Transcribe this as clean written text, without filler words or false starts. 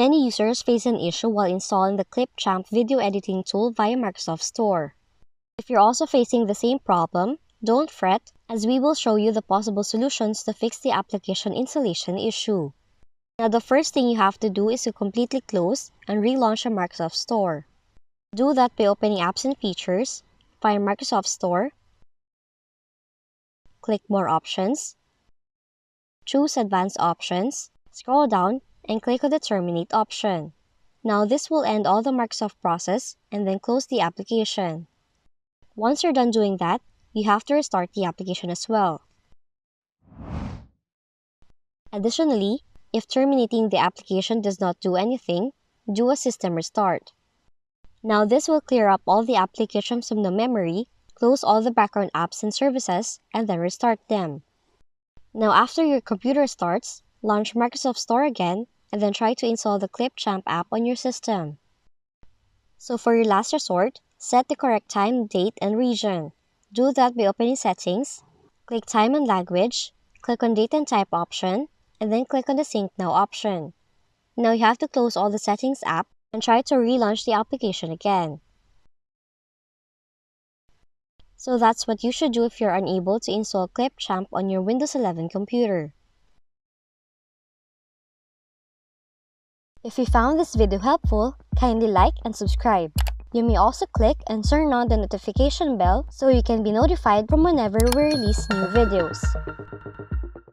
Many users face an issue while installing the Clipchamp video editing tool via Microsoft Store. If you're also facing the same problem, don't fret, as we will show you the possible solutions to fix the application installation issue. Now, the first thing you have to do is to completely close and relaunch the Microsoft Store. Do that by opening Apps and Features, find Microsoft Store, click More Options, choose Advanced Options, scroll down, and click on the Terminate option. Now, this will end all the Microsoft process and then close the application. Once you're done doing that, you have to restart the application as well. Additionally, if terminating the application does not do anything, do a system restart. Now, this will clear up all the applications from the memory, close all the background apps and services, and then restart them. Now, after your computer starts, launch Microsoft Store again, and then try to install the Clipchamp app on your system. So for your last resort, set the correct time, date, and region. Do that by opening Settings, click Time and Language, click on Date and Type option, and then click on the Sync Now option. Now you have to close all the Settings app and try to relaunch the application again. So that's what you should do if you're unable to install Clipchamp on your Windows 11 computer. If you found this video helpful, kindly like and subscribe. You may also click and turn on the notification bell so you can be notified from whenever we release new videos.